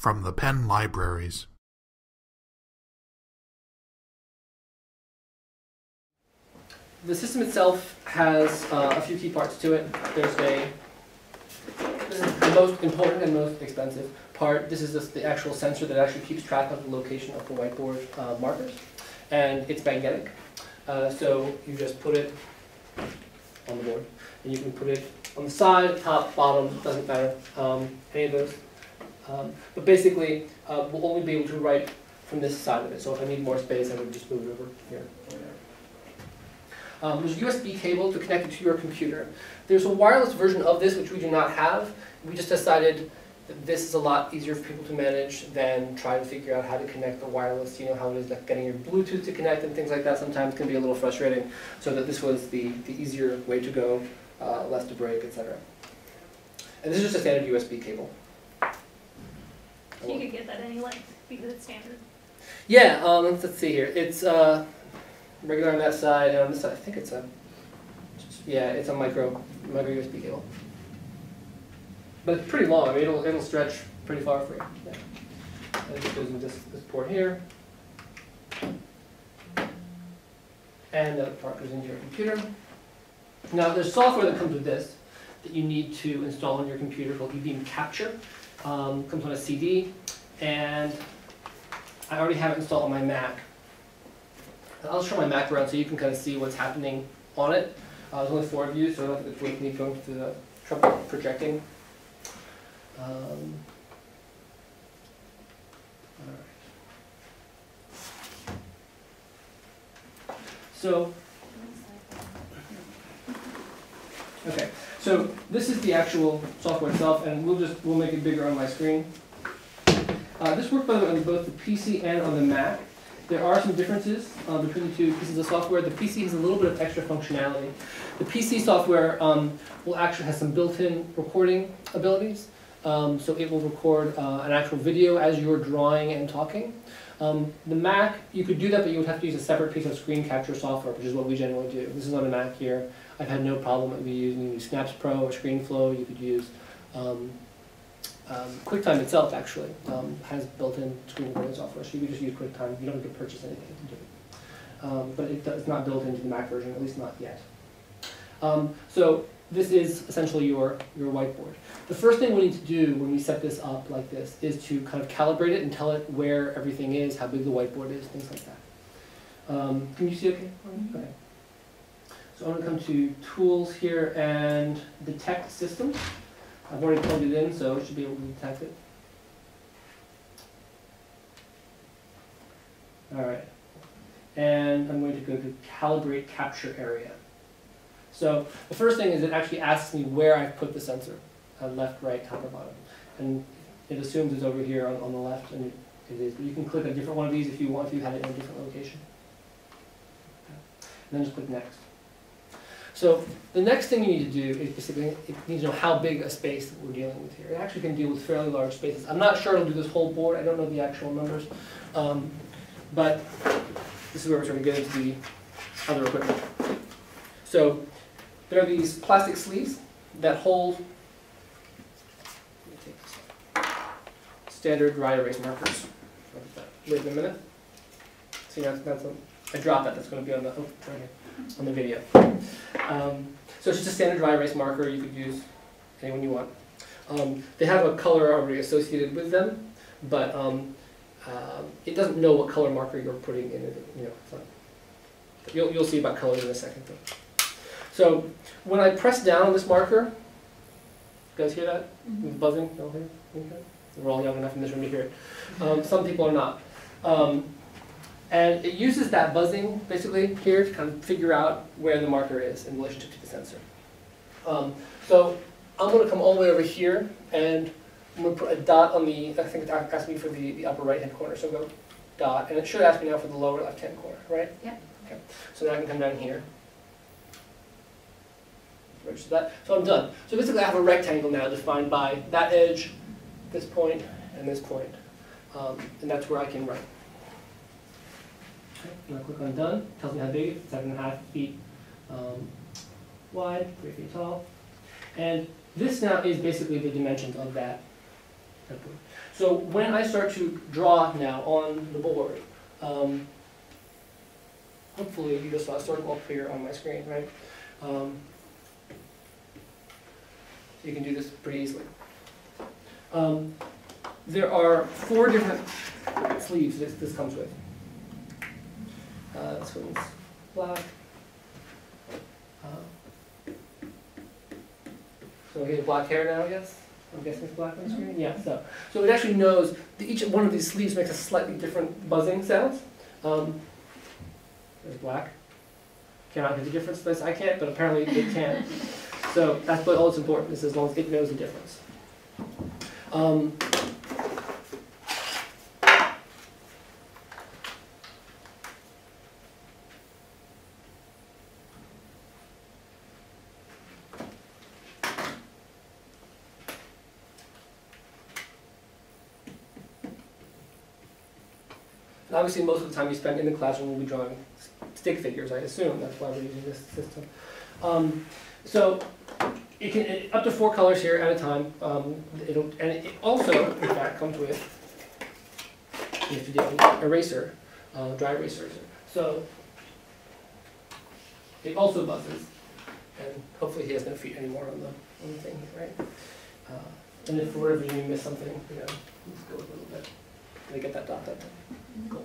from the Penn Libraries. The system itself has a few key parts to it. This is the most important and most expensive part. This is the actual sensor that actually keeps track of the location of the whiteboard markers. And it's magnetic. So you just put it on the board. And you can put it on the side, top, bottom, doesn't matter, any of those. But basically, we'll only be able to write from this side of it. So if I need more space, I would just move it over here. There's a USB cable to connect it to your computer. There's a wireless version of this, which we do not have. We just decided that this is a lot easier for people to manage than try to figure out how to connect the wireless. You know how it is, like getting your Bluetooth to connect and things like that sometimes can be a little frustrating. So that this was the easier way to go, less to break, etc. And this is just a standard USB cable. You could get that any length because it's standard. Yeah, let's see here. It's regular on that side, and on this side, I think it's it's a micro USB cable. But it's pretty long. I mean, it'll stretch pretty far for you. Yeah. And it just goes into this port here, and the other part goes into your computer. Now, there's software that comes with this that you need to install on your computer called eBeam Capture. Comes on a CD, and I already have it installed on my Mac. I'll show my Mac around so you can kind of see what's happening on it. There's only 4 of you, so I don't think it's worth me going through the trouble of projecting. All right. So this is the actual software itself, and we'll make it bigger on my screen. This works by the way on both the PC and on the Mac. There are some differences between the two pieces of software. The PC has a little bit of extra functionality. The PC software will actually have some built-in recording abilities. So it will record an actual video as you're drawing and talking. The Mac, you could do that, but you would have to use a separate piece of screen capture software, which is what we generally do. This is on a Mac here. I've had no problem with using Snaps Pro or ScreenFlow. You could use QuickTime itself actually has built-in screen recording software, so you could just use QuickTime. You don't need to purchase anything to do it. But it's not built into the Mac version, at least not yet. So this is essentially your whiteboard. The first thing we need to do when we set this up like this is to kind of calibrate it and tell it where everything is, how big the whiteboard is, things like that. Can you see okay? Okay. So I'm going to come to Tools here and Detect System. I've already plugged it in, so it should be able to detect it. All right. And I'm going to go to Calibrate Capture Area. So the first thing is it actually asks me where I've put the sensor, left, right, top, or bottom. And it assumes it's over here on the left, and it is. But you can click a different one of these if you want, if you had it in a different location. Okay. And then just click Next. So the next thing you need to do is basically, it needs to know how big a space that we're dealing with here. It actually can deal with fairly large spaces. I'm not sure it'll do this whole board. I don't know the actual numbers. But this is where we're trying to get into the other equipment. So there are these plastic sleeves that hold standard dry erase markers. Wait a minute. See, I dropped that. That's going to be on the right here. On the video. So it's just a standard dry erase marker. You could use any one you want. They have a color already associated with them, but it doesn't know what color marker you're putting in it. You know, you'll see about colors in a second. Though. So when I press down on this marker, you guys hear that? Mm-hmm. Buzzing? You all hear it? Okay. We're all young enough in this room to hear it. Some people are not. And it uses that buzzing, basically, here to kind of figure out where the marker is in relationship to the sensor. So I'm going to come all the way over here, and I'm going to put a dot on the, I think it's asking me for the upper right-hand corner, so go dot. And it should ask me now for the lower left-hand corner, right? Yeah. Okay. So now I can come down here. Register that. So I'm done. So basically I have a rectangle now defined by that edge, this point, and this point. And that's where I can write. And I'll click on Done. It tells me how big it is. It's 7.5 feet wide, 3 feet tall. And this now is basically the dimensions of that So when I start to draw now on the board, hopefully you just saw a circle up here on my screen, right? You can do this pretty easily. There are 4 different sleeves this comes with. This one's black. So he has black hair now, I guess? I'm guessing it's black on the screen? Yeah, so it actually knows that each one of these sleeves makes a slightly different buzzing sound. There's black. Cannot hear the difference to this. I can't, but apparently it can. So that's all that's important, is as long as it knows the difference. Obviously, most of the time you spend in the classroom will be drawing stick figures, I assume. That's why we're using this system. So it can up to 4 colors here at a time. And it also, in fact, comes with you have to do an eraser, dry erase eraser. So it also buzzes, and hopefully he has no feet anymore on the thing, right? And if for whatever reason you miss something, let's go a little bit. They get that dot that time. Cool.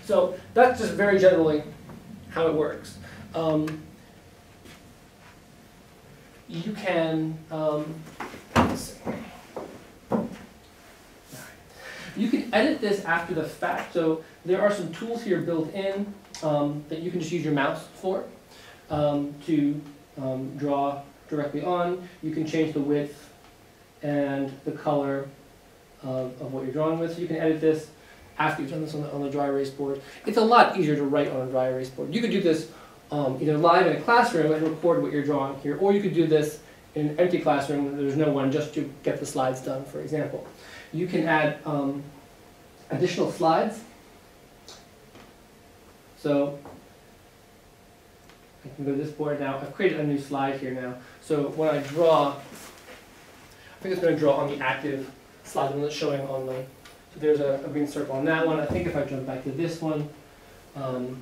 So that's just very generally how it works. You can let's see. You can edit this after the fact. So there are some tools here built in that you can just use your mouse for to draw directly on. You can change the width and the color of what you're drawing with. So you can edit this after you've done this on the dry erase board. It's a lot easier to write on a dry erase board. You could do this either live in a classroom and record what you're drawing here, or you could do this in an empty classroom where there's no one, just to get the slides done, for example. You can add additional slides. So I can go to this board now. I've created a new slide here now. So when I draw, I think it's going to draw on the active slide one that's showing on the. So there's a green circle on that one. I think if I jump back to this one, will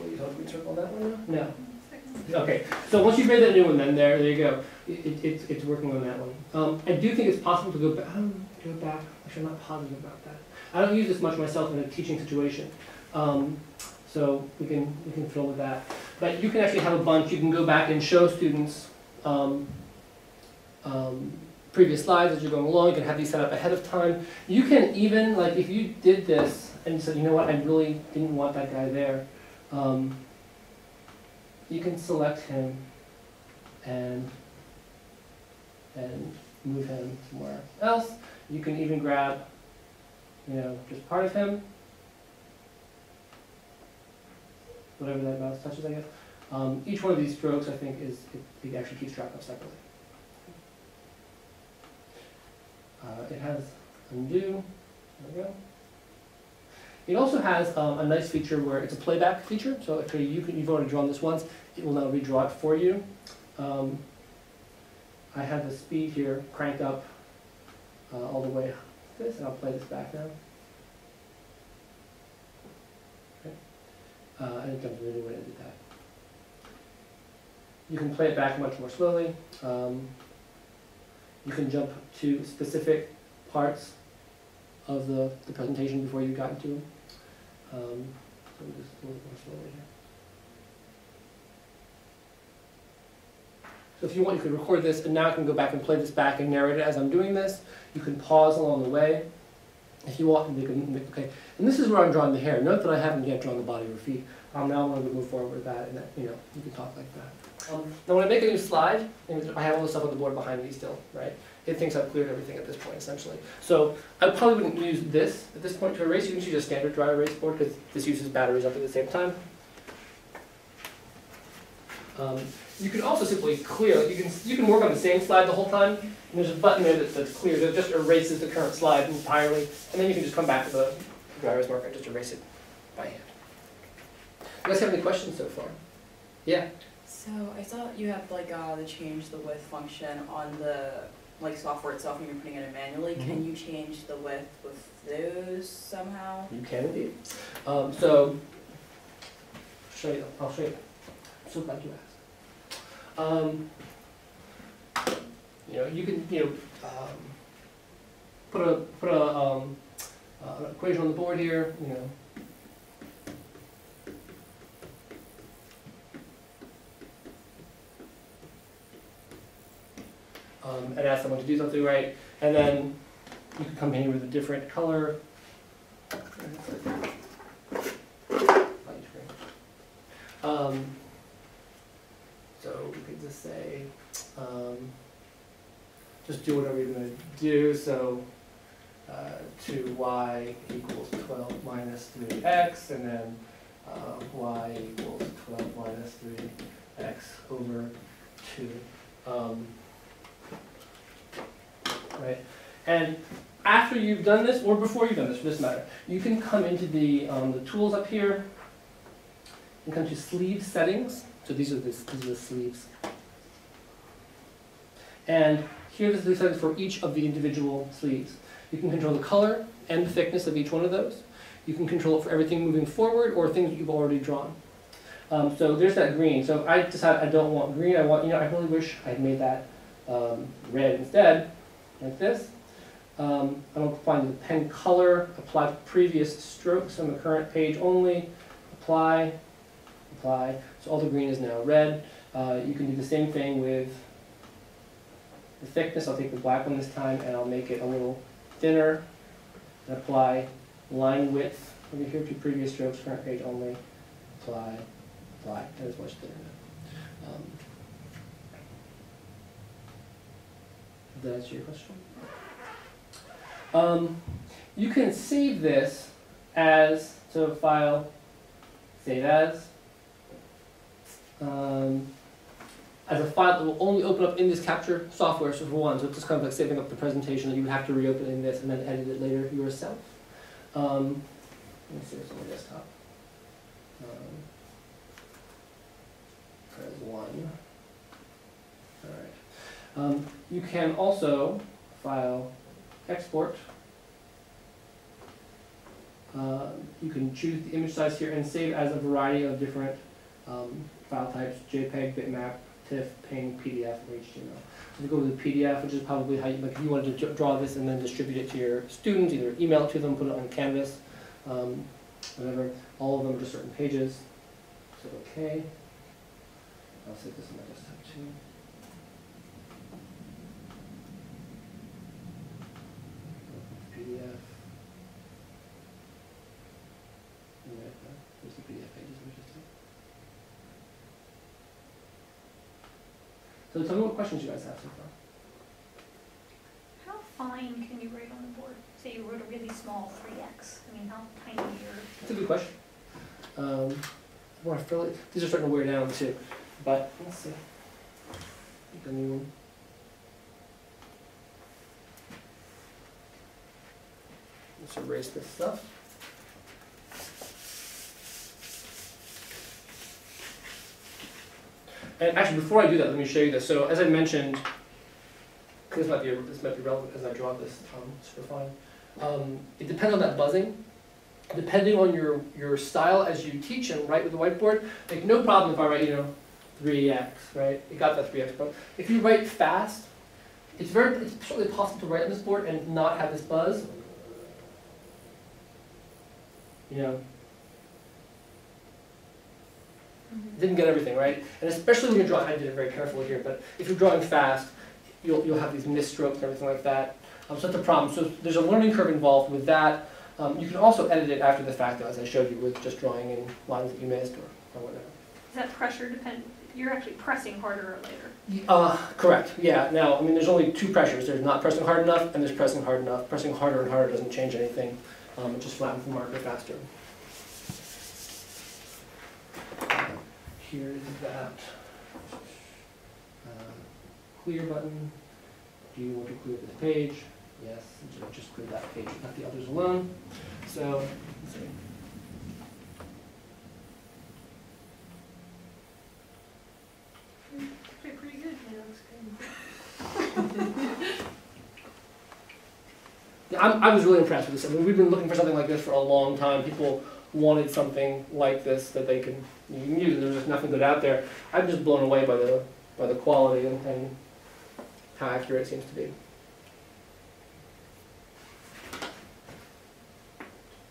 you have a green circle on that one now? No. Okay. So once you've made that new one, then there you go. It's working on that one. I do think it's possible to go back. Actually, I'm not positive about that. I don't use this much myself in a teaching situation, so we can fill with that. But you can actually have a bunch. You can go back and show students previous slides as you're going along. You can have these set up ahead of time. You can even, like, if you did this and you said, you know what, I really didn't want that guy there, you can select him and move him somewhere else. You can even grab, just part of him, whatever that mouse touches, I guess. Each one of these strokes, I think, it actually keeps track of separately. It has undo, there we go. It also has a nice feature where it's a playback feature. So if you've already drawn this once, it will now redraw it for you. I have the speed here cranked up all the way to this, and I'll play this back now. Okay. And it jumps really when I did that. You can play it back much more slowly. You can jump to specific parts of the presentation before you got into them. So just a little more slowly here. So if you want, you can record this, and now I can go back and play this back and narrate it as I'm doing this. You can pause along the way. If you want, okay. And this is where I'm drawing the hair. Note that I haven't yet drawn the body or feet. Now I'm going to move forward with that, and that, you can talk like that. Now when I make a new slide, I have all the stuff on the board behind me still, right? It thinks I've cleared everything at this point, essentially. So I probably wouldn't use this at this point to erase. You can use a standard dry erase board because this uses batteries up at the same time. You can also simply clear. You can work on the same slide the whole time. And there's a button there that says clear. That just erases the current slide entirely, and then you can just come back to the dry erase marker and just erase it by hand. You guys have any questions so far? Yeah. So I saw you have like the change the width function on the like software itself and you're putting it in manually, can you change the width with those somehow? You can indeed. I'll show you. I'm so glad you asked. You can put an equation on the board here. And ask someone to do something right, and then you can come in here with a different color. So we could just say, just do whatever you're going to do. So 2y equals 12 minus 3x, and then y equals 12 minus 3x over 2. Right? And after you've done this, or before you've done this, for this matter, you can come into the tools up here and come to sleeve settings. So these are the sleeves. And here are the sleeve settings for each of the individual sleeves. You can control the color and the thickness of each one of those. You can control it for everything moving forward or things that you've already drawn. So there's that green. So I decided I don't want green. I really wish I'd made that red instead, like this. I'm going to find the pen color, apply previous strokes on the current page only, apply, apply. So all the green is now red. You can do the same thing with the thickness. I'll take the black one this time and I'll make it a little thinner and apply line width over here to previous strokes, current page only, apply, apply. That is much thinner now. Did that answer your question? You can save this as, so file, save as a file that will only open up in this capture software, so for one, so it's just kind of like saving up the presentation that you would have to reopen in this and then edit it later yourself. Let me see what's on the desktop. Press 1. All right. You can also file, export. You can choose the image size here and save as a variety of different file types: JPEG, bitmap, TIFF, PNG, PDF, or HTML. So we go with the PDF, which is probably how you, like, if you wanted to draw this and then distribute it to your students, either email it to them, put it on Canvas, whatever. All of them are just certain pages. So okay. I'll save this on my desktop too. PDF. There's the PDF pages. So tell me what questions you guys have so far. How fine can you write on the board? Say you wrote a really small 3x. I mean, how tiny are your... That's a good question. These are starting to wear down too, but let's see. Pick a new one. Let's erase this stuff. And actually, before I do that, let me show you this. So, as I mentioned, this might be relevant as I draw this super fine. It depends on that buzzing. Depending on your style as you teach and write with the whiteboard, like no problem if I write 3x, right? You got that 3x, but if you write fast, it's certainly possible to write on this board and not have this buzz. Didn't get everything right, and especially when you're drawing. I did it very carefully here, but if you're drawing fast, you'll have these misstrokes and everything like that. So that's a problem. So there's a learning curve involved with that. You can also edit it after the fact, though, as I showed you, with just drawing in lines that you missed or whatever. Is that pressure dependent? You're actually pressing harder or later? Correct. Yeah. Now, I mean, there's only two pressures. There's not pressing hard enough, and there's pressing hard enough. Pressing harder and harder doesn't change anything. It just flattens the marker faster. Here is that clear button. Do you want to clear this page? Yes, just clear that page, not the others alone. So, let's see. Pretty good. Yeah, looks good. I was really impressed with this. I mean, we've been looking for something like this for a long time. People wanted something like this that they can use, and there's just nothing good out there. I'm just blown away by the quality and how accurate it seems to be.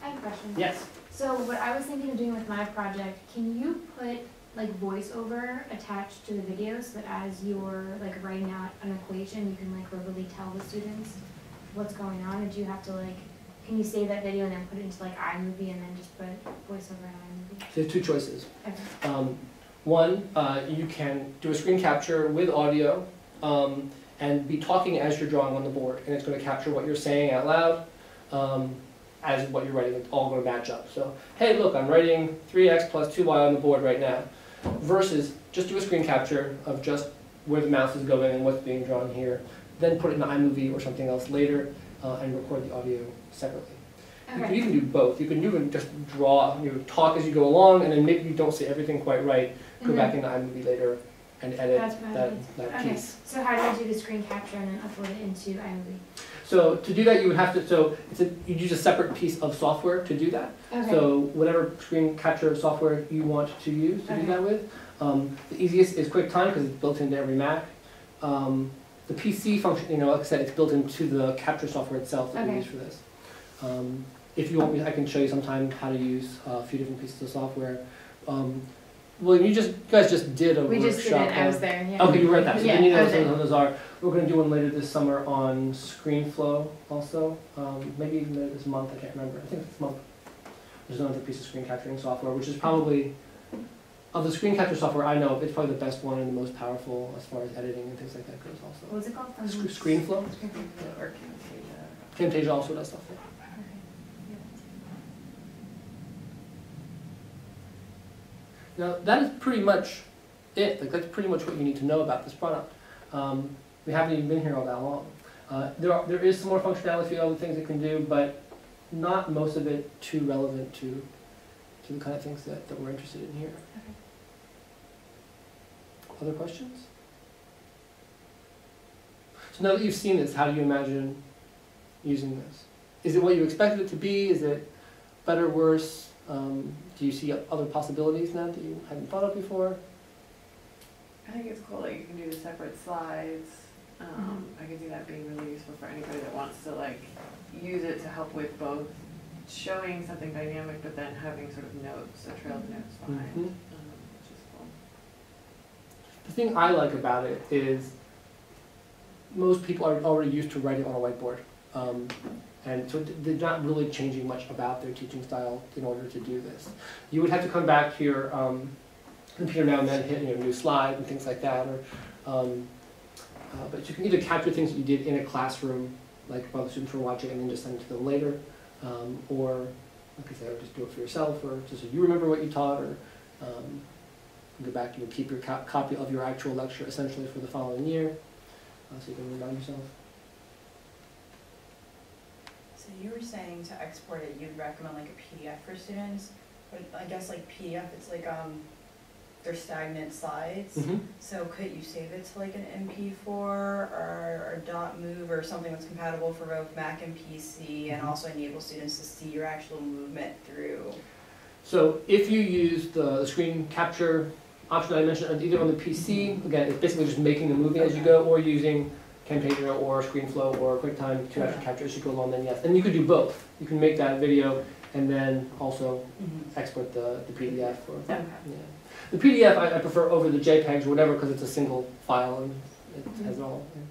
I have a question. Yes. So what I was thinking of doing with my project, can you put like voiceover attached to the video so that as you're like writing out an equation, you can like verbally tell the students what's going on? Or do you have to like, can you save that video and then put it into like iMovie and then just put voiceover in iMovie? So there's two choices. Okay. One, you can do a screen capture with audio and be talking as you're drawing on the board, and it's going to capture what you're saying out loud as what you're writing. It's all going to match up. So, hey, look, I'm writing 3x plus 2y on the board right now. Versus just do a screen capture of just where the mouse is going and what's being drawn here, then put it in iMovie or something else later and record the audio separately. You can even do both. You can even just draw, talk as you go along, and then maybe you don't say everything quite right, go back into iMovie later and edit that piece. So how do I do the screen capture and then upload it into iMovie? So to do that, you would have to, you'd use a separate piece of software to do that. Okay. So whatever screen capture software you want to use to do that with. The easiest is QuickTime because it's built into every Mac. The PC function, like I said, it's built into the capture software itself that we use for this. If you want me, I can show you sometime how to use a few different pieces of software. Well, you guys just did a workshop. We just did it. I was there. Yeah. Okay, you were at that. So yeah, you know what those are. We're going to do one later this summer on ScreenFlow also. Maybe even later this month. I can't remember. I think it's this month. There's another piece of screen capturing software, which is probably, of the screen capture software I know, it's probably the best one and the most powerful as far as editing and things like that goes also. What was it called? ScreenFlow? Or Camtasia. Camtasia also does stuff there. Now that is pretty much it. Like that's pretty much what you need to know about this product. We haven't even been here all that long. There is some more functionality, other things it can do, but not most of it too relevant to the kind of things that we're interested in here. Okay. Other questions? So now that you've seen this, how do you imagine using this? Is it what you expected it to be? Is it better, worse? Do you see other possibilities now that you hadn't thought of before? I think it's cool that you can do the separate slides. I can see that being really useful for anybody that wants to like use it to help with both showing something dynamic, but then having sort of notes, a trail of notes behind, which is cool. The thing I like about it is most people are already used to writing on a whiteboard. And so they're not really changing much about their teaching style in order to do this. You would have to come back to your computer now and then, hit a new slide and things like that. But you can either capture things that you did in a classroom, like while the students were watching, and then just send it to them later, or like I said, just do it for yourself, or just so you remember what you taught, or go back and keep your copy of your actual lecture essentially for the following year, so you can remind yourself. So you were saying to export it, you'd recommend like a PDF for students, but I guess like PDF, it's like they're stagnant slides. Mm-hmm. So could you save it to like an MP4 or .mov or something that's compatible for both Mac and PC, and also enable students to see your actual movement through? So if you use the screen capture option I mentioned, either on the PC, again, it's basically just making the movie as you go, or using Camtasia or ScreenFlow or QuickTime to actually capture as you go along, then yes. And you could do both. You can make that video and then also export the PDF. Yeah. The PDF I prefer over the JPEGs or whatever because it's a single file and it has it all. Yeah.